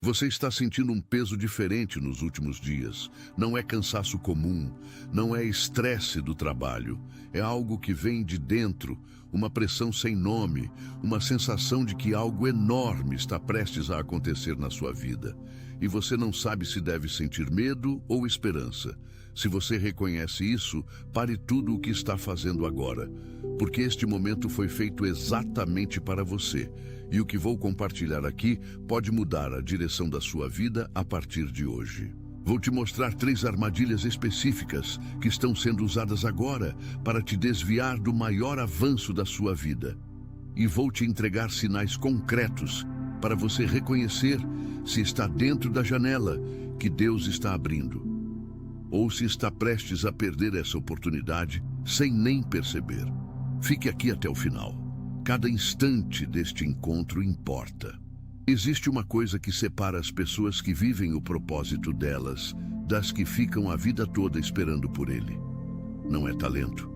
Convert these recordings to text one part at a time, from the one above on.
Você está sentindo um peso diferente nos últimos dias. Não é cansaço comum, não é estresse do trabalho. É algo que vem de dentro, uma pressão sem nome, uma sensação de que algo enorme está prestes a acontecer na sua vida. E você não sabe se deve sentir medo ou esperança. Se você reconhece isso, pare tudo o que está fazendo agora, porque este momento foi feito exatamente para você. E o que vou compartilhar aqui pode mudar a direção da sua vida a partir de hoje. Vou te mostrar 3 armadilhas específicas que estão sendo usadas agora para te desviar do maior avanço da sua vida. E vou te entregar sinais concretos para você reconhecer se está dentro da janela que Deus está abrindo, ou se está prestes a perder essa oportunidade sem nem perceber. Fique aqui até o final. Cada instante deste encontro importa. Existe uma coisa que separa as pessoas que vivem o propósito delas das que ficam a vida toda esperando por ele. Não é talento,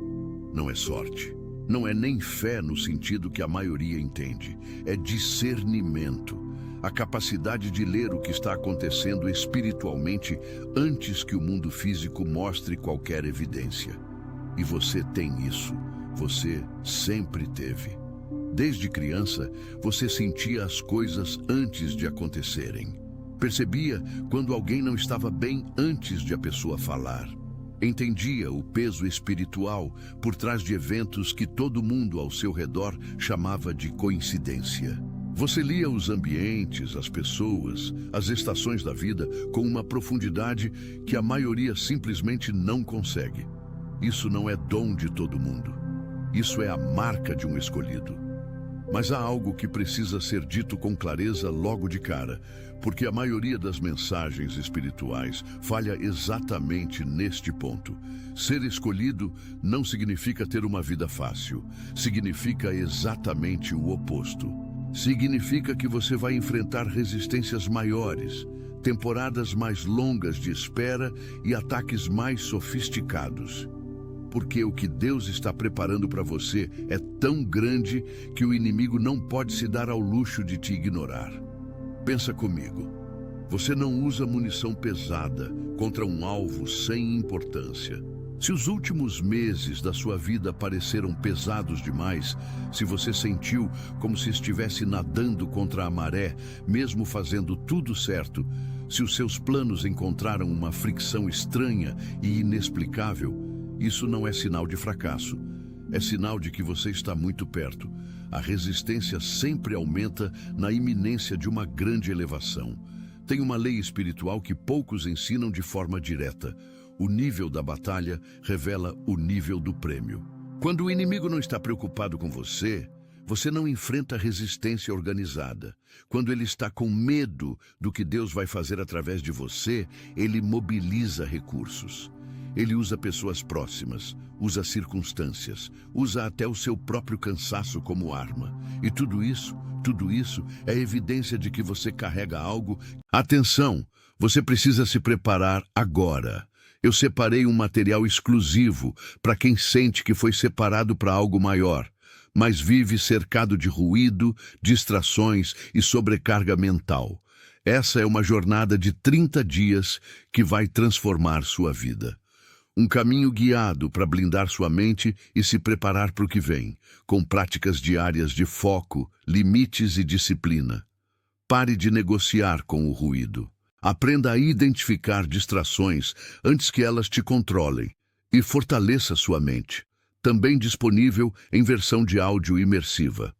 não é sorte, não é nem fé no sentido que a maioria entende. É discernimento, a capacidade de ler o que está acontecendo espiritualmente antes que o mundo físico mostre qualquer evidência. E você tem isso, você sempre teve. Desde criança, você sentia as coisas antes de acontecerem. Percebia quando alguém não estava bem antes de a pessoa falar. Entendia o peso espiritual por trás de eventos que todo mundo ao seu redor chamava de coincidência. Você lia os ambientes, as pessoas, as estações da vida com uma profundidade que a maioria simplesmente não consegue. Isso não é dom de todo mundo. Isso é a marca de um escolhido. Mas há algo que precisa ser dito com clareza logo de cara, porque a maioria das mensagens espirituais falha exatamente neste ponto. Ser escolhido não significa ter uma vida fácil, significa exatamente o oposto. Significa que você vai enfrentar resistências maiores, temporadas mais longas de espera e ataques mais sofisticados. Porque o que Deus está preparando para você é tão grande que o inimigo não pode se dar ao luxo de te ignorar. Pensa comigo. Você não usa munição pesada contra um alvo sem importância. Se os últimos meses da sua vida pareceram pesados demais, se você sentiu como se estivesse nadando contra a maré, mesmo fazendo tudo certo, se os seus planos encontraram uma fricção estranha e inexplicável, isso não é sinal de fracasso, é sinal de que você está muito perto. A resistência sempre aumenta na iminência de uma grande elevação. Tem uma lei espiritual que poucos ensinam de forma direta. O nível da batalha revela o nível do prêmio. Quando o inimigo não está preocupado com você, você não enfrenta resistência organizada. Quando ele está com medo do que Deus vai fazer através de você, ele mobiliza recursos. Ele usa pessoas próximas, usa circunstâncias, usa até o seu próprio cansaço como arma. E tudo isso é evidência de que você carrega algo. Atenção, você precisa se preparar agora. Eu separei um material exclusivo para quem sente que foi separado para algo maior, mas vive cercado de ruído, distrações e sobrecarga mental. Essa é uma jornada de 30 dias que vai transformar sua vida. Um caminho guiado para blindar sua mente e se preparar para o que vem, com práticas diárias de foco, limites e disciplina. Pare de negociar com o ruído. Aprenda a identificar distrações antes que elas te controlem e fortaleça sua mente. Também disponível em versão de áudio imersiva.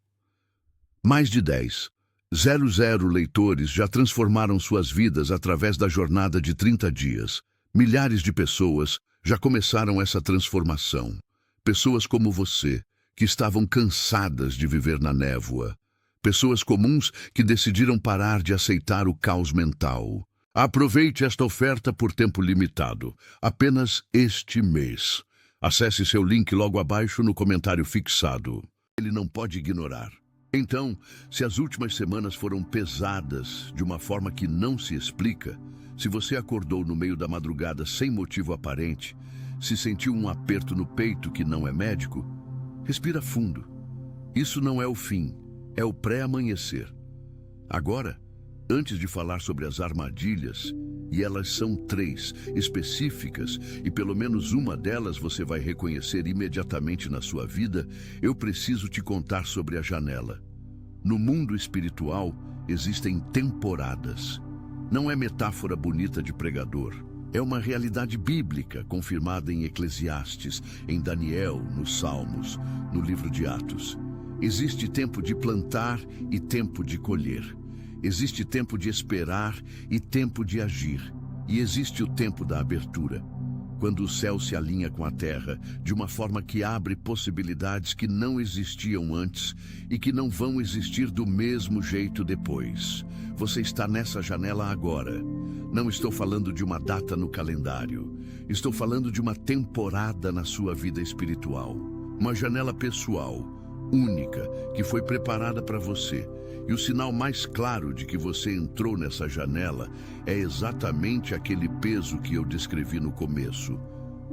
Mais de 10,000 leitores já transformaram suas vidas através da jornada de 30 dias. Milhares de pessoas já começaram essa transformação. Pessoas como você, que estavam cansadas de viver na névoa. Pessoas comuns que decidiram parar de aceitar o caos mental. Aproveite esta oferta por tempo limitado, apenas este mês. Acesse seu link logo abaixo no comentário fixado. Ele não pode ignorar. Então, se as últimas semanas foram pesadas de uma forma que não se explica, se você acordou no meio da madrugada sem motivo aparente, se sentiu um aperto no peito que não é médico, respira fundo. Isso não é o fim, é o pré-amanhecer. Agora, Antes de falar sobre as armadilhas, e elas são 3 específicas, e pelo menos uma delas você vai reconhecer imediatamente na sua vida, eu preciso te contar sobre a janela. No mundo espiritual, existem temporadas. Não é metáfora bonita de pregador. É uma realidade bíblica confirmada em Eclesiastes, em Daniel, nos Salmos, no livro de Atos. Existe tempo de plantar e tempo de colher. Existe tempo de esperar e tempo de agir. E existe o tempo da abertura, quando o céu se alinha com a terra, de uma forma que abre possibilidades que não existiam antes e que não vão existir do mesmo jeito depois. Você está nessa janela agora. Não estou falando de uma data no calendário. Estou falando de uma temporada na sua vida espiritual. Uma janela pessoal, única, que foi preparada para você. E o sinal mais claro de que você entrou nessa janela é exatamente aquele peso que eu descrevi no começo.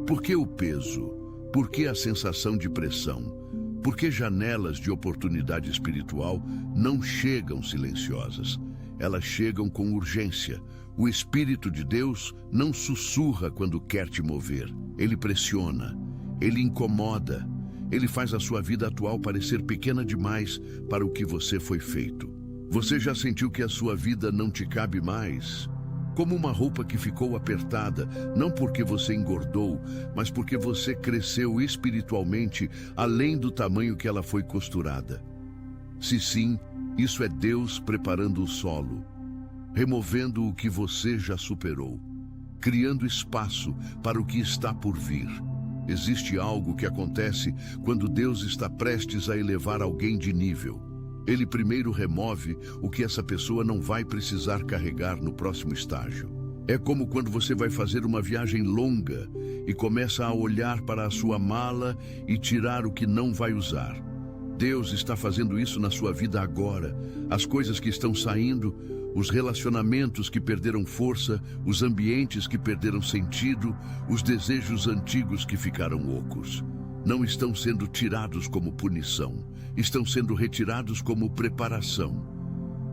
Por que o peso? Por que a sensação de pressão? Por que janelas de oportunidade espiritual não chegam silenciosas? Elas chegam com urgência. O Espírito de Deus não sussurra quando quer te mover. Ele pressiona, ele incomoda. Ele faz a sua vida atual parecer pequena demais para o que você foi feito. Você já sentiu que a sua vida não te cabe mais? Como uma roupa que ficou apertada, não porque você engordou, mas porque você cresceu espiritualmente além do tamanho que ela foi costurada. Se sim, isso é Deus preparando o solo, removendo o que você já superou, criando espaço para o que está por vir. Existe algo que acontece quando Deus está prestes a elevar alguém de nível. Ele primeiro remove o que essa pessoa não vai precisar carregar no próximo estágio. É como quando você vai fazer uma viagem longa e começa a olhar para a sua mala e tirar o que não vai usar. Deus está fazendo isso na sua vida agora. As coisas que estão saindo, os relacionamentos que perderam força, os ambientes que perderam sentido, os desejos antigos que ficaram ocos. Não estão sendo tirados como punição, estão sendo retirados como preparação.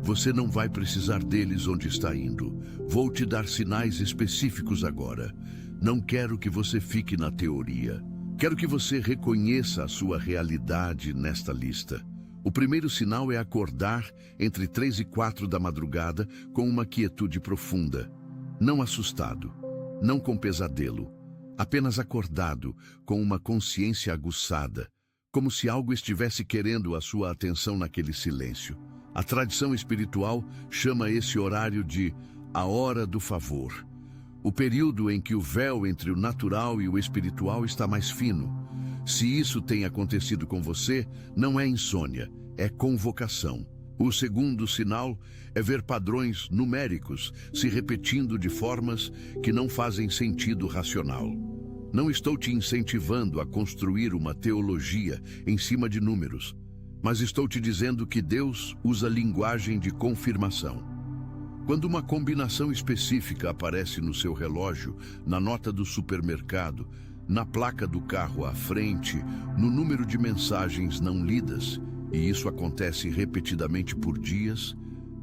Você não vai precisar deles onde está indo. Vou te dar sinais específicos agora. Não quero que você fique na teoria. Quero que você reconheça a sua realidade nesta lista. O primeiro sinal é acordar entre 3 e 4 da madrugada com uma quietude profunda. Não assustado, não com pesadelo, apenas acordado com uma consciência aguçada, como se algo estivesse querendo a sua atenção naquele silêncio. A tradição espiritual chama esse horário de a hora do favor, o período em que o véu entre o natural e o espiritual está mais fino. Se isso tem acontecido com você, não é insônia, é convocação. O segundo sinal é ver padrões numéricos se repetindo de formas que não fazem sentido racional. Não estou te incentivando a construir uma teologia em cima de números, mas estou te dizendo que Deus usa linguagem de confirmação. Quando uma combinação específica aparece no seu relógio, na nota do supermercado, na placa do carro à frente, no número de mensagens não lidas, e isso acontece repetidamente por dias,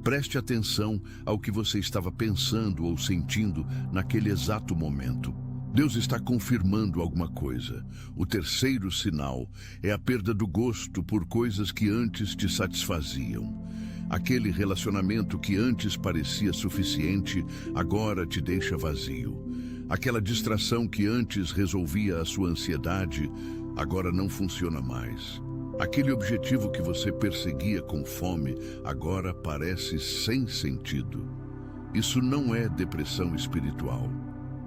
preste atenção ao que você estava pensando ou sentindo naquele exato momento. Deus está confirmando alguma coisa. O terceiro sinal é a perda do gosto por coisas que antes te satisfaziam. Aquele relacionamento que antes parecia suficiente, agora te deixa vazio. Aquela distração que antes resolvia a sua ansiedade, agora não funciona mais. Aquele objetivo que você perseguia com fome, agora parece sem sentido. Isso não é depressão espiritual,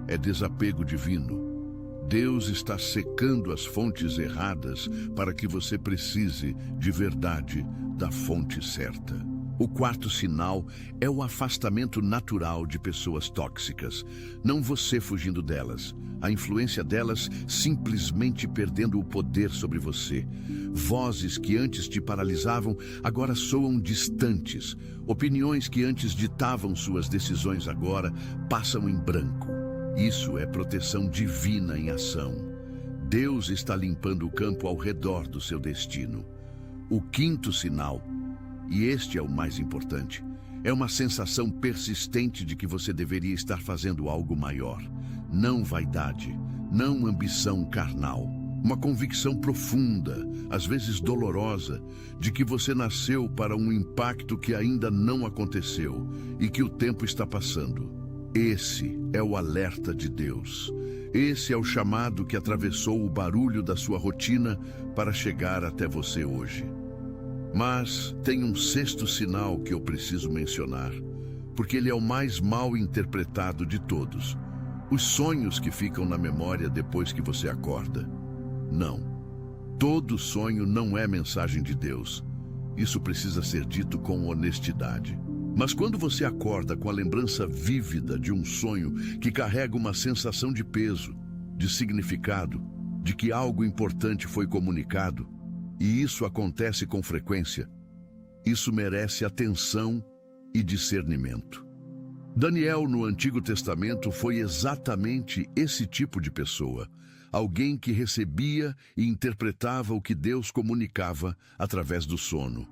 é desapego divino. Deus está secando as fontes erradas para que você precise, de verdade, da fonte certa. O quarto sinal é o afastamento natural de pessoas tóxicas. Não você fugindo delas, a influência delas simplesmente perdendo o poder sobre você. Vozes que antes te paralisavam agora soam distantes. Opiniões que antes ditavam suas decisões agora passam em branco. Isso é proteção divina em ação. Deus está limpando o campo ao redor do seu destino. O quinto sinal, e este é o mais importante, É uma sensação persistente de que você deveria estar fazendo algo maior. Não vaidade, não ambição carnal. Uma convicção profunda, às vezes dolorosa, de que você nasceu para um impacto que ainda não aconteceu e que o tempo está passando. Esse é o alerta de Deus. Esse é o chamado que atravessou o barulho da sua rotina para chegar até você hoje. Mas tem um sexto sinal que eu preciso mencionar, porque ele é o mais mal interpretado de todos. Os sonhos que ficam na memória depois que você acorda. Não. Todo sonho não é mensagem de Deus. Isso precisa ser dito com honestidade. Mas quando você acorda com a lembrança vívida de um sonho que carrega uma sensação de peso, de significado, de que algo importante foi comunicado, e isso acontece com frequência, isso merece atenção e discernimento. Daniel, no Antigo Testamento, foi exatamente esse tipo de pessoa, alguém que recebia e interpretava o que Deus comunicava através do sono.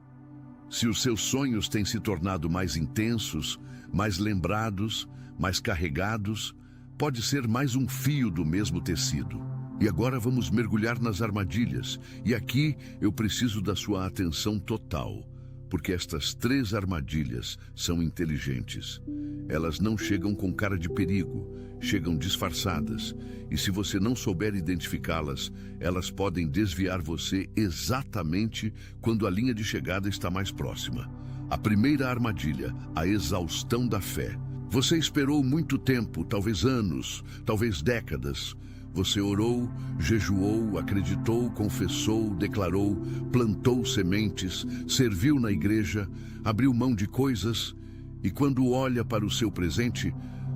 Se os seus sonhos têm se tornado mais intensos, mais lembrados, mais carregados, pode ser mais um fio do mesmo tecido. E agora vamos mergulhar nas armadilhas. E aqui eu preciso da sua atenção total, porque estas 3 armadilhas são inteligentes. Elas não chegam com cara de perigo, chegam disfarçadas. E se você não souber identificá-las, elas podem desviar você exatamente quando a linha de chegada está mais próxima. A primeira armadilha, a exaustão da fé. Você esperou muito tempo, talvez anos, talvez décadas. Você orou, jejuou, acreditou, confessou, declarou, plantou sementes, serviu na igreja, abriu mão de coisas, e quando olha para o seu presente,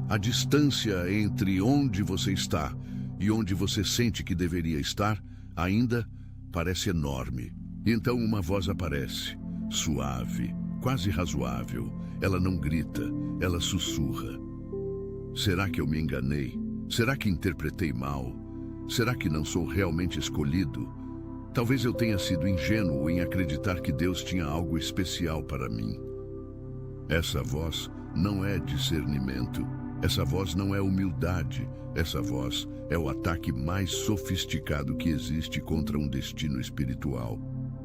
a distância entre onde você está e onde você sente que deveria estar ainda parece enorme. E então uma voz aparece, suave, quase razoável. Ela não grita, ela sussurra. Será que eu me enganei? Será que interpretei mal? Será que não sou realmente escolhido? Talvez eu tenha sido ingênuo em acreditar que Deus tinha algo especial para mim. Essa voz não é discernimento. Essa voz não é humildade. Essa voz é o ataque mais sofisticado que existe contra um destino espiritual,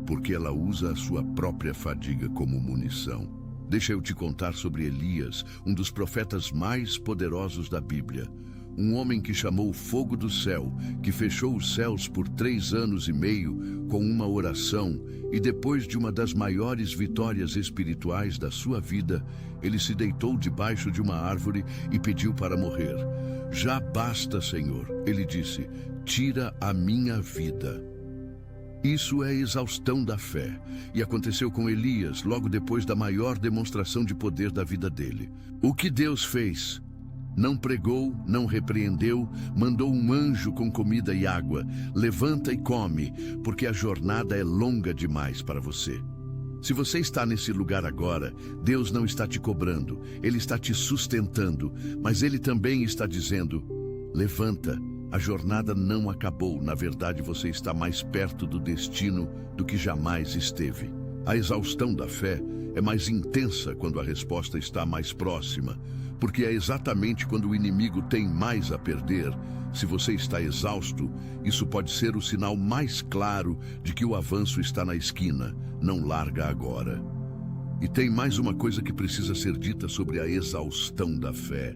porque ela usa a sua própria fadiga como munição. Deixa eu te contar sobre Elias, um dos profetas mais poderosos da Bíblia. Um homem que chamou o fogo do céu, que fechou os céus por 3 anos e meio com uma oração, e depois de uma das maiores vitórias espirituais da sua vida, ele se deitou debaixo de uma árvore e pediu para morrer. Já basta, Senhor, ele disse, tira a minha vida. Isso é exaustão da fé, e aconteceu com Elias logo depois da maior demonstração de poder da vida dele. O que Deus fez? Não pregou, não repreendeu, mandou um anjo com comida e água. Levanta e come, porque a jornada é longa demais para você. Se você está nesse lugar agora, Deus não está te cobrando, Ele está te sustentando, mas Ele também está dizendo, levanta, a jornada não acabou, na verdade você está mais perto do destino do que jamais esteve. A exaustão da fé é mais intensa quando a resposta está mais próxima, porque é exatamente quando o inimigo tem mais a perder. Se você está exausto, isso pode ser o sinal mais claro de que o avanço está na esquina. Não larga agora. E tem mais uma coisa que precisa ser dita sobre a exaustão da fé.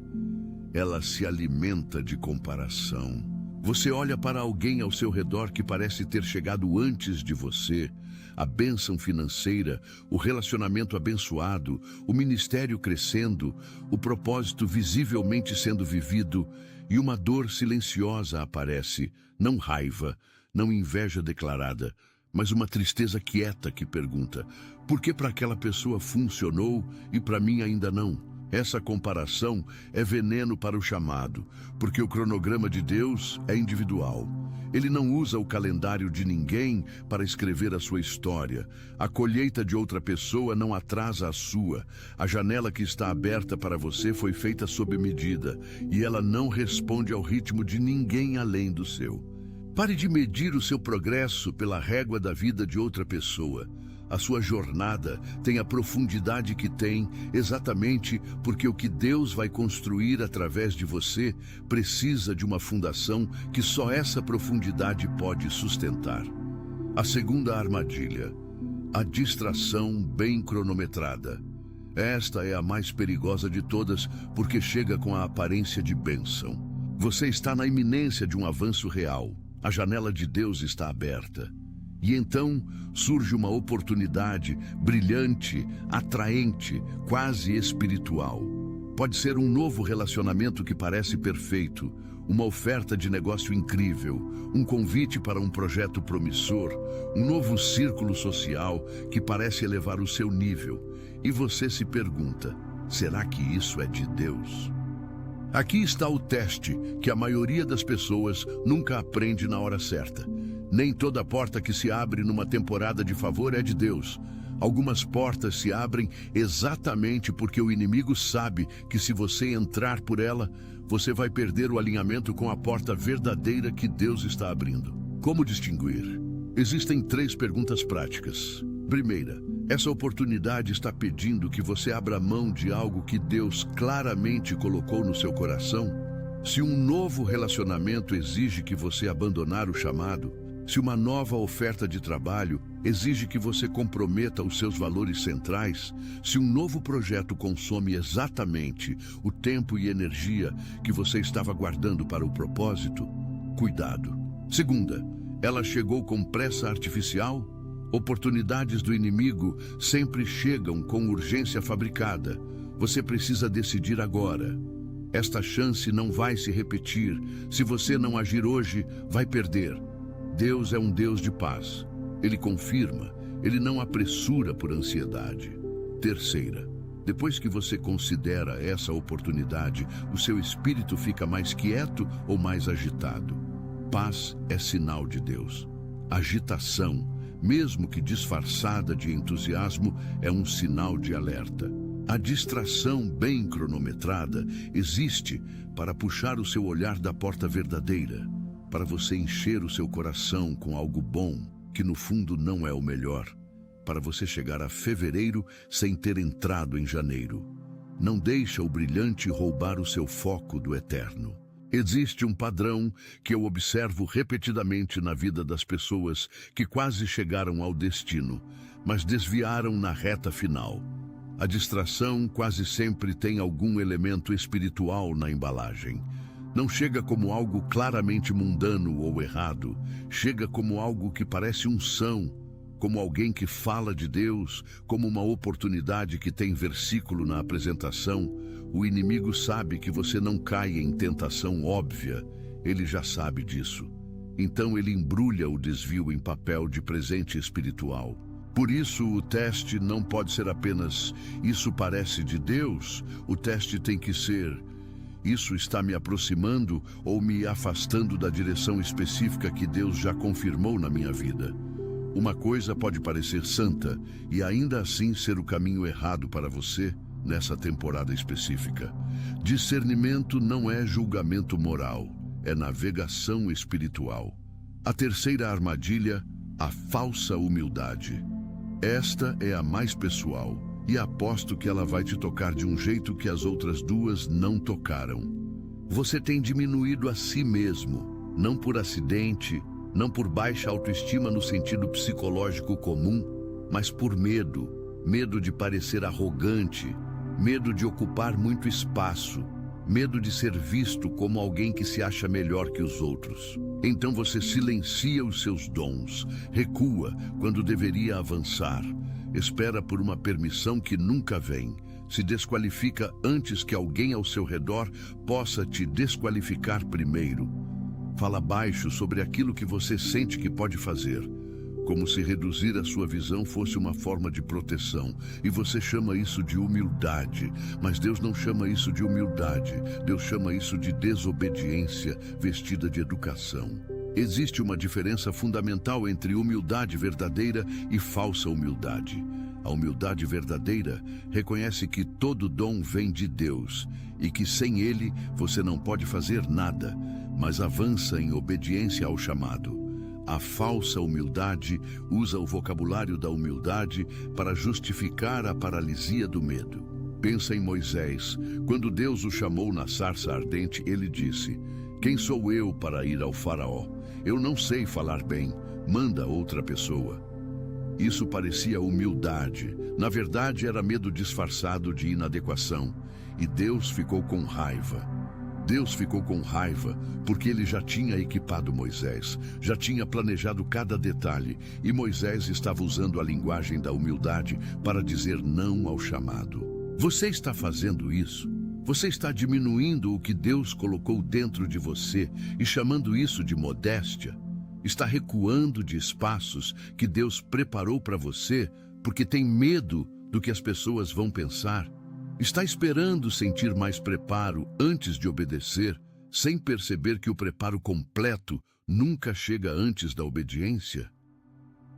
Ela se alimenta de comparação. Você olha para alguém ao seu redor que parece ter chegado antes de você, a bênção financeira, o relacionamento abençoado, o ministério crescendo, o propósito visivelmente sendo vivido, e uma dor silenciosa aparece, não raiva, não inveja declarada, mas uma tristeza quieta que pergunta, por que para aquela pessoa funcionou e para mim ainda não? Essa comparação é veneno para o chamado, porque o cronograma de Deus é individual. Ele não usa o calendário de ninguém para escrever a sua história. A colheita de outra pessoa não atrasa a sua. A janela que está aberta para você foi feita sob medida, e ela não responde ao ritmo de ninguém além do seu. Pare de medir o seu progresso pela régua da vida de outra pessoa. a sua jornada tem a profundidade que tem, exatamente porque o que Deus vai construir através de você precisa de uma fundação que só essa profundidade pode sustentar. A segunda armadilha, a distração bem cronometrada. Esta é a mais perigosa de todas porque chega com a aparência de bênção. Você está na iminência de um avanço real. A janela de Deus está aberta. E então surge uma oportunidade brilhante, atraente, quase espiritual. Pode ser um novo relacionamento que parece perfeito, uma oferta de negócio incrível, um convite para um projeto promissor, um novo círculo social que parece elevar o seu nível. E você se pergunta, será que isso é de Deus? Aqui está o teste que a maioria das pessoas nunca aprende na hora certa. Nem toda porta que se abre numa temporada de favor é de Deus. Algumas portas se abrem exatamente porque o inimigo sabe que se você entrar por ela, você vai perder o alinhamento com a porta verdadeira que Deus está abrindo. Como distinguir? Existem 3 perguntas práticas. Primeira, essa oportunidade está pedindo que você abra mão de algo que Deus claramente colocou no seu coração? Se um novo relacionamento exige que você abandonar o chamado, se uma nova oferta de trabalho exige que você comprometa os seus valores centrais, se um novo projeto consome exatamente o tempo e energia que você estava guardando para o propósito, cuidado. Segunda, ela chegou com pressa artificial? Oportunidades do inimigo sempre chegam com urgência fabricada. Você precisa decidir agora. Esta chance não vai se repetir. Se você não agir hoje, vai perder. Deus é um Deus de paz. Ele confirma, ele não apressura por ansiedade. Terceira, depois que você considera essa oportunidade, o seu espírito fica mais quieto ou mais agitado. Paz é sinal de Deus. Agitação, mesmo que disfarçada de entusiasmo, é um sinal de alerta. A distração bem cronometrada existe para puxar o seu olhar da porta verdadeira, para você encher o seu coração com algo bom, que no fundo não é o melhor, para você chegar a fevereiro sem ter entrado em janeiro. Não deixa o brilhante roubar o seu foco do eterno. Existe um padrão que eu observo repetidamente na vida das pessoas que quase chegaram ao destino, mas desviaram na reta final. A distração quase sempre tem algum elemento espiritual na embalagem. Não chega como algo claramente mundano ou errado, chega como algo que parece unção, como alguém que fala de Deus, como uma oportunidade que tem versículo na apresentação. O inimigo sabe que você não cai em tentação óbvia, ele já sabe disso. Então ele embrulha o desvio em papel de presente espiritual. Por isso o teste não pode ser apenas "isso parece de Deus", o teste tem que ser "isso está me aproximando ou me afastando da direção específica que Deus já confirmou na minha vida". Uma coisa pode parecer santa e ainda assim ser o caminho errado para você nessa temporada específica. Discernimento não é julgamento moral, é navegação espiritual. A terceira armadilha, a falsa humildade. Esta é a mais pessoal e aposto que ela vai te tocar de um jeito que as outras 2 não tocaram. Você tem diminuído a si mesmo, não por acidente, não por baixa autoestima no sentido psicológico comum, mas por medo. Medo de parecer arrogante, medo de ocupar muito espaço, medo de ser visto como alguém que se acha melhor que os outros. Então você silencia os seus dons, recua quando deveria avançar, espera por uma permissão que nunca vem, se desqualifica antes que alguém ao seu redor possa te desqualificar primeiro. Fala baixo sobre aquilo que você sente que pode fazer, como se reduzir a sua visão fosse uma forma de proteção, e você chama isso de humildade, mas Deus não chama isso de humildade, Deus chama isso de desobediência vestida de educação. Existe uma diferença fundamental entre humildade verdadeira e falsa humildade. A humildade verdadeira reconhece que todo dom vem de Deus e que sem Ele você não pode fazer nada, mas avança em obediência ao chamado. A falsa humildade usa o vocabulário da humildade para justificar a paralisia do medo. Pensa em Moisés. Quando Deus o chamou na sarça ardente, ele disse: "Quem sou eu para ir ao faraó? Eu não sei falar bem. Manda outra pessoa." Isso parecia humildade. Na verdade, era medo disfarçado de inadequação. E Deus ficou com raiva. Deus ficou com raiva porque ele já tinha equipado Moisés, já tinha planejado cada detalhe, e Moisés estava usando a linguagem da humildade para dizer não ao chamado. Você está fazendo isso? Você está diminuindo o que Deus colocou dentro de você e chamando isso de modéstia? Está recuando de espaços que Deus preparou para você porque tem medo do que as pessoas vão pensar? Está esperando sentir mais preparo antes de obedecer, sem perceber que o preparo completo nunca chega antes da obediência?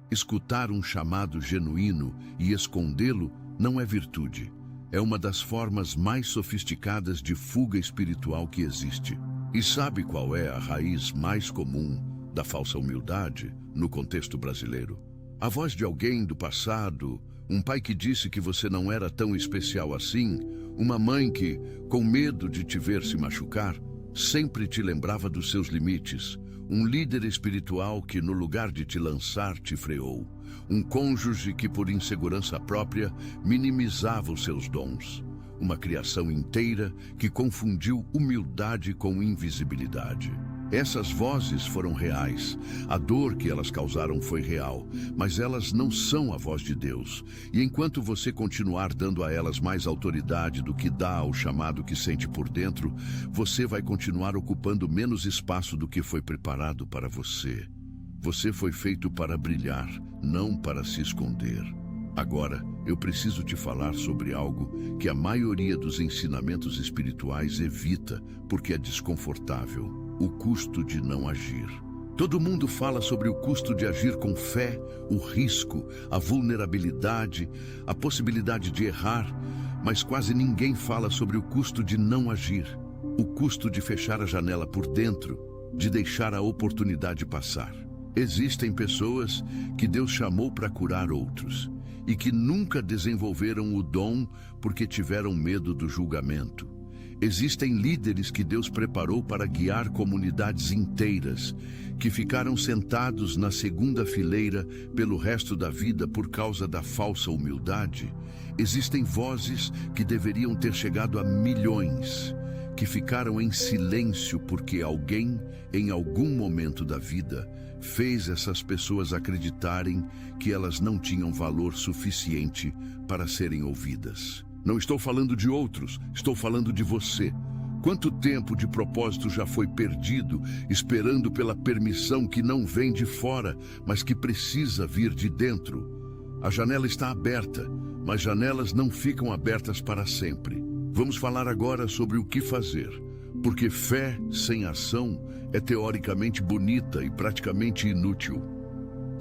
Escutar um chamado genuíno e escondê-lo não é virtude. É uma das formas mais sofisticadas de fuga espiritual que existe. E sabe qual é a raiz mais comum da falsa humildade no contexto brasileiro? A voz de alguém do passado, um pai que disse que você não era tão especial assim, uma mãe que, com medo de te ver se machucar, sempre te lembrava dos seus limites, um líder espiritual que, no lugar de te lançar, te freou, um cônjuge que, por insegurança própria, minimizava os seus dons, uma criação inteira que confundiu humildade com invisibilidade. Essas vozes foram reais, a dor que elas causaram foi real, mas elas não são a voz de Deus. E enquanto você continuar dando a elas mais autoridade do que dá ao chamado que sente por dentro, você vai continuar ocupando menos espaço do que foi preparado para você. Você foi feito para brilhar, não para se esconder. Agora, eu preciso te falar sobre algo que a maioria dos ensinamentos espirituais evita porque é desconfortável: o custo de não agir. Todo mundo fala sobre o custo de agir com fé, o risco, a vulnerabilidade, a possibilidade de errar, mas quase ninguém fala sobre o custo de não agir, o custo de fechar a janela por dentro, de deixar a oportunidade passar. Existem pessoas que Deus chamou para curar outros e que nunca desenvolveram o dom porque tiveram medo do julgamento. Existem líderes que Deus preparou para guiar comunidades inteiras, que ficaram sentados na segunda fileira pelo resto da vida por causa da falsa humildade. Existem vozes que deveriam ter chegado a milhões, que ficaram em silêncio porque alguém, em algum momento da vida, fez essas pessoas acreditarem que elas não tinham valor suficiente para serem ouvidas. Não estou falando de outros, estou falando de você. Quanto tempo de propósito já foi perdido, esperando pela permissão que não vem de fora, mas que precisa vir de dentro? A janela está aberta, mas janelas não ficam abertas para sempre. Vamos falar agora sobre o que fazer, porque fé sem ação é teoricamente bonita e praticamente inútil.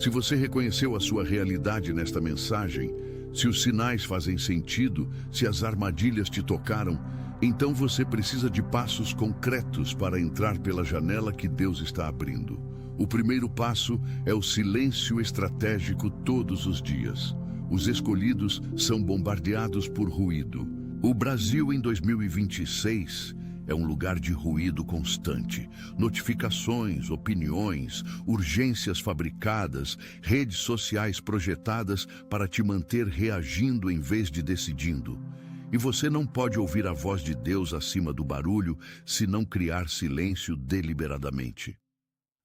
Se você reconheceu a sua realidade nesta mensagem, se os sinais fazem sentido, se as armadilhas te tocaram, então você precisa de passos concretos para entrar pela janela que Deus está abrindo. O primeiro passo é o silêncio estratégico todos os dias. Os escolhidos são bombardeados por ruído. O Brasil em 2026 é um lugar de ruído constante. Notificações, opiniões, urgências fabricadas, redes sociais projetadas para te manter reagindo em vez de decidindo. E você não pode ouvir a voz de Deus acima do barulho se não criar silêncio deliberadamente.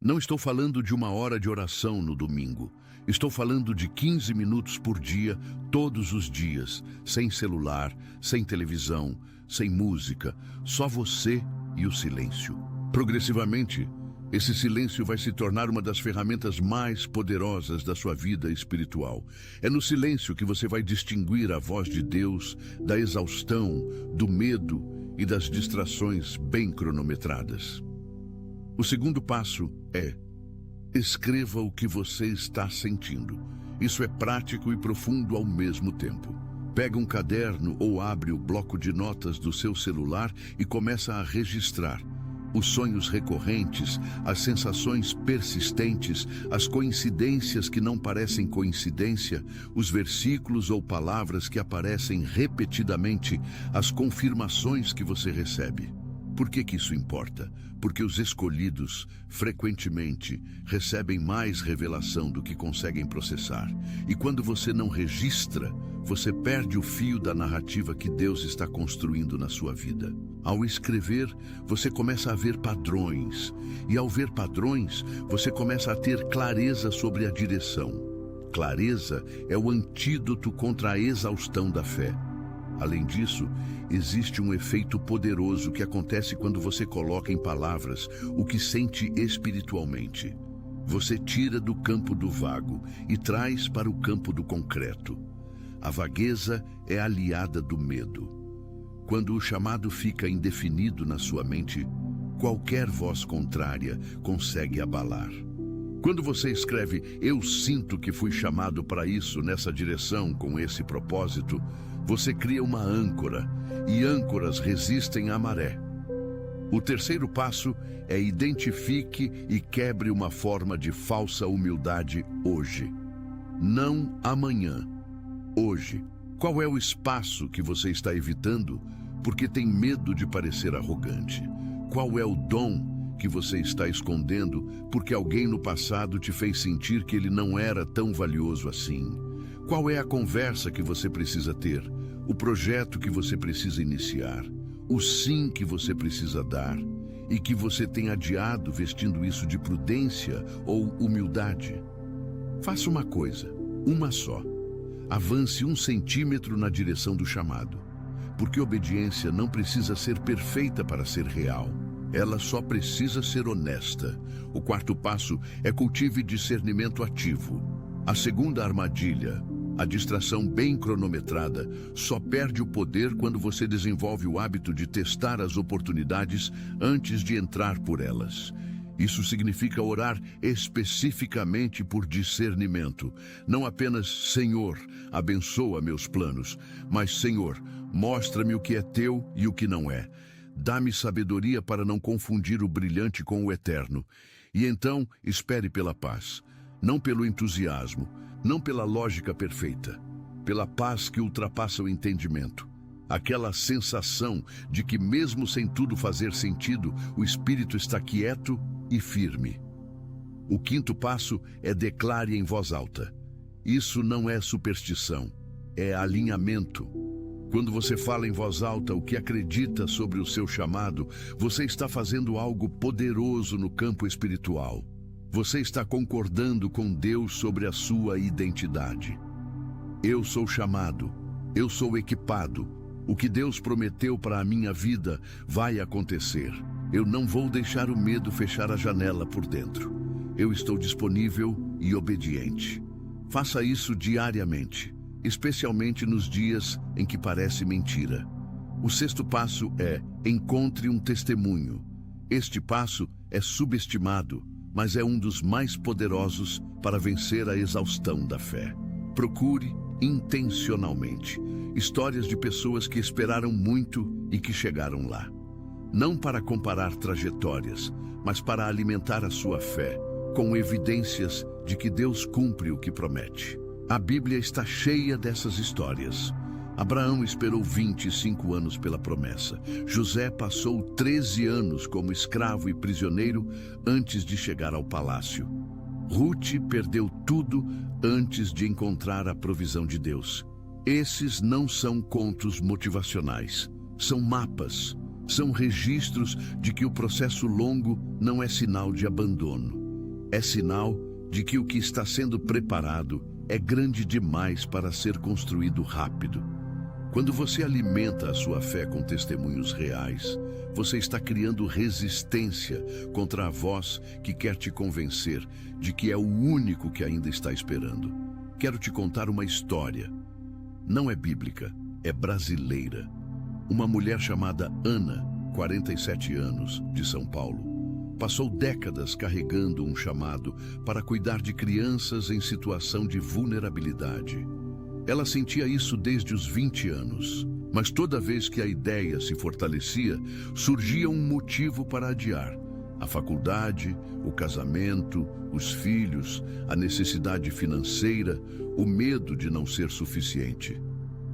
Não estou falando de 1 hora de oração no domingo. Estou falando de 15 minutos por dia, todos os dias, sem celular, sem televisão, sem música, só você e o silêncio. Progressivamente, esse silêncio vai se tornar uma das ferramentas mais poderosas da sua vida espiritual. É no silêncio que você vai distinguir a voz de Deus da exaustão, do medo e das distrações bem cronometradas. O segundo passo é: escreva o que você está sentindo. Isso é prático e profundo ao mesmo tempo. Pega um caderno ou abre o bloco de notas do seu celular e começa a registrar. Os sonhos recorrentes, as sensações persistentes, as coincidências que não parecem coincidência, os versículos ou palavras que aparecem repetidamente, as confirmações que você recebe. Por que isso importa? Porque os escolhidos, frequentemente, recebem mais revelação do que conseguem processar. E quando você não registra, você perde o fio da narrativa que Deus está construindo na sua vida. Ao escrever, você começa a ver padrões. E ao ver padrões, você começa a ter clareza sobre a direção. Clareza é o antídoto contra a exaustão da fé. Além disso, existe um efeito poderoso que acontece quando você coloca em palavras o que sente espiritualmente. Você tira do campo do vago e traz para o campo do concreto. A vagueza é aliada do medo. Quando o chamado fica indefinido na sua mente, qualquer voz contrária consegue abalar. Quando você escreve, eu sinto que fui chamado para isso, nessa direção, com esse propósito, você cria uma âncora, e âncoras resistem à maré. O terceiro passo é identifique e quebre uma forma de falsa humildade hoje. Não amanhã, hoje. Qual é o espaço que você está evitando porque tem medo de parecer arrogante? Qual é o dom que você está escondendo porque alguém no passado te fez sentir que ele não era tão valioso assim? Qual é a conversa que você precisa ter? O projeto que você precisa iniciar? O sim que você precisa dar e que você tem adiado vestindo isso de prudência ou humildade? Faça uma coisa, uma só. Avance 1 centímetro na direção do chamado, porque obediência não precisa ser perfeita para ser real. Ela só precisa ser honesta. O quarto passo é cultive discernimento ativo. A segunda armadilha, a distração bem cronometrada, só perde o poder quando você desenvolve o hábito de testar as oportunidades antes de entrar por elas. Isso significa orar especificamente por discernimento. Não apenas, Senhor, abençoa meus planos, mas, Senhor, mostra-me o que é teu e o que não é. Dá-me sabedoria para não confundir o brilhante com o eterno. E então, espere pela paz, não pelo entusiasmo, não pela lógica perfeita, pela paz que ultrapassa o entendimento. Aquela sensação de que mesmo sem tudo fazer sentido, o espírito está quieto e firme. O quinto passo é declare em voz alta. Isso não é superstição, é alinhamento. Quando você fala em voz alta o que acredita sobre o seu chamado, você está fazendo algo poderoso no campo espiritual. Você está concordando com Deus sobre a sua identidade. Eu sou chamado, eu sou equipado. O que Deus prometeu para a minha vida vai acontecer. Eu não vou deixar o medo fechar a janela por dentro. Eu estou disponível e obediente. Faça isso diariamente, especialmente nos dias em que parece mentira. O sexto passo é encontre um testemunho. Este passo é subestimado, mas é um dos mais poderosos para vencer a exaustão da fé. Procure intencionalmente histórias de pessoas que esperaram muito e que chegaram lá. Não para comparar trajetórias, mas para alimentar a sua fé com evidências de que Deus cumpre o que promete. A Bíblia está cheia dessas histórias. Abraão esperou 25 anos pela promessa. José passou 13 anos como escravo e prisioneiro antes de chegar ao palácio. Ruth perdeu tudo antes de encontrar a provisão de Deus. Esses não são contos motivacionais, são mapas, são registros de que o processo longo não é sinal de abandono. É sinal de que o que está sendo preparado é grande demais para ser construído rápido. Quando você alimenta a sua fé com testemunhos reais, você está criando resistência contra a voz que quer te convencer de que é o único que ainda está esperando. Quero te contar uma história. Não é bíblica, é brasileira. Uma mulher chamada Ana, 47 anos, de São Paulo, passou décadas carregando um chamado para cuidar de crianças em situação de vulnerabilidade. Ela sentia isso desde os 20 anos. Mas toda vez que a ideia se fortalecia, surgia um motivo para adiar. A faculdade, o casamento, os filhos, a necessidade financeira, o medo de não ser suficiente.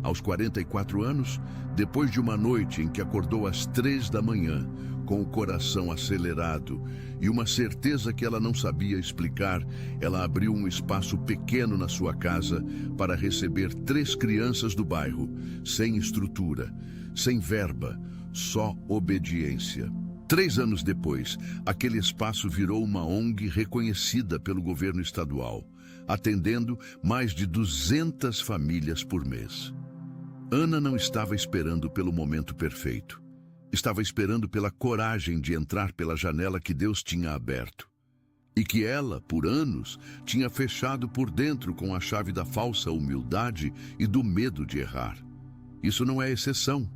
Aos 44 anos, depois de uma noite em que acordou às 3 da manhã, com o coração acelerado e uma certeza que ela não sabia explicar, ela abriu um espaço pequeno na sua casa para receber 3 crianças do bairro, sem estrutura, sem verba, só obediência. 3 anos depois, aquele espaço virou uma ONG reconhecida pelo governo estadual, atendendo mais de 200 famílias por mês. Ana não estava esperando pelo momento perfeito. Estava esperando pela coragem de entrar pela janela que Deus tinha aberto. E que ela, por anos, tinha fechado por dentro com a chave da falsa humildade e do medo de errar. Isso não é exceção,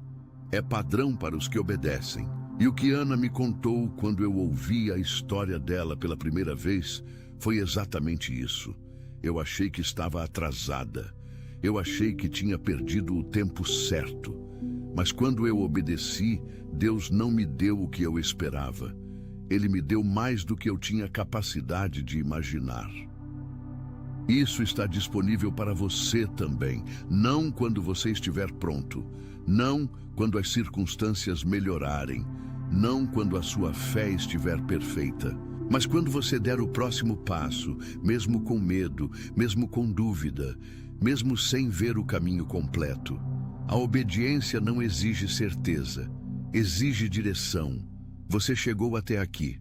é padrão para os que obedecem. E o que Ana me contou quando eu ouvi a história dela pela primeira vez foi exatamente isso. Eu achei que estava atrasada. Eu achei que tinha perdido o tempo certo. Mas quando eu obedeci, Deus não me deu o que eu esperava. Ele me deu mais do que eu tinha capacidade de imaginar. Isso está disponível para você também. Não quando você estiver pronto. Não quando as circunstâncias melhorarem. Não quando a sua fé estiver perfeita. Mas quando você der o próximo passo, mesmo com medo, mesmo com dúvida, mesmo sem ver o caminho completo. A obediência não exige certeza, exige direção. Você chegou até aqui,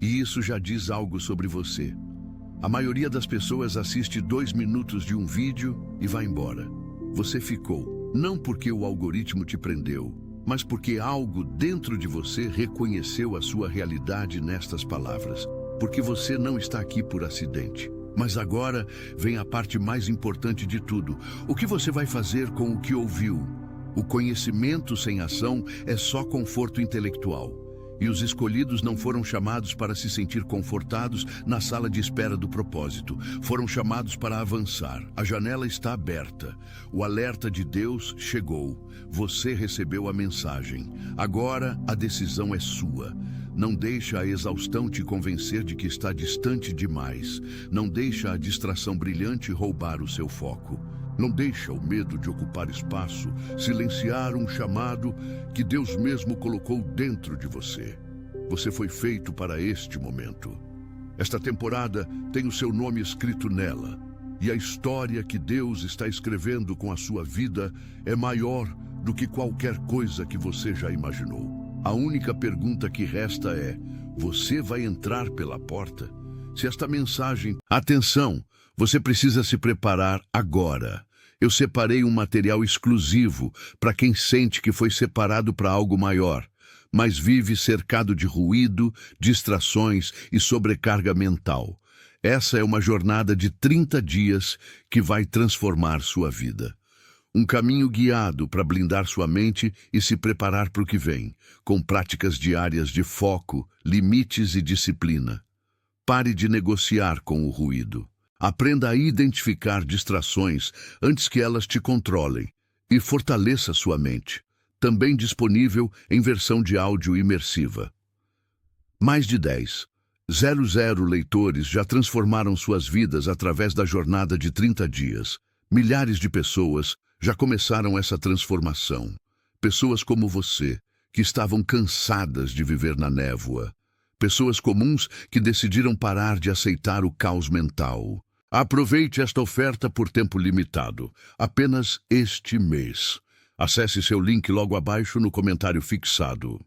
e isso já diz algo sobre você. A maioria das pessoas assiste 2 minutos de um vídeo e vai embora. Você ficou, não porque o algoritmo te prendeu, mas porque algo dentro de você reconheceu a sua realidade nestas palavras. Porque você não está aqui por acidente. Mas agora vem a parte mais importante de tudo. O que você vai fazer com o que ouviu? O conhecimento sem ação é só conforto intelectual. E os escolhidos não foram chamados para se sentir confortados na sala de espera do propósito. Foram chamados para avançar. A janela está aberta. O alerta de Deus chegou. Você recebeu a mensagem. Agora a decisão é sua. Não deixa a exaustão te convencer de que está distante demais. Não deixa a distração brilhante roubar o seu foco. Não deixa o medo de ocupar espaço silenciar um chamado que Deus mesmo colocou dentro de você. Você foi feito para este momento. Esta temporada tem o seu nome escrito nela. E a história que Deus está escrevendo com a sua vida é maior do que qualquer coisa que você já imaginou. A única pergunta que resta é: você vai entrar pela porta? Se esta mensagem... Atenção! Você precisa se preparar agora. Eu separei um material exclusivo para quem sente que foi separado para algo maior, mas vive cercado de ruído, distrações e sobrecarga mental. Essa é uma jornada de 30 dias que vai transformar sua vida. Um caminho guiado para blindar sua mente e se preparar para o que vem, com práticas diárias de foco, limites e disciplina. Pare de negociar com o ruído. Aprenda a identificar distrações antes que elas te controlem e fortaleça sua mente. Também disponível em versão de áudio imersiva. Mais de 10,000 leitores já transformaram suas vidas através da jornada de 30 dias. Milhares de pessoas já começaram essa transformação. Pessoas como você, que estavam cansadas de viver na névoa. Pessoas comuns que decidiram parar de aceitar o caos mental. Aproveite esta oferta por tempo limitado, apenas este mês. Acesse seu link logo abaixo no comentário fixado.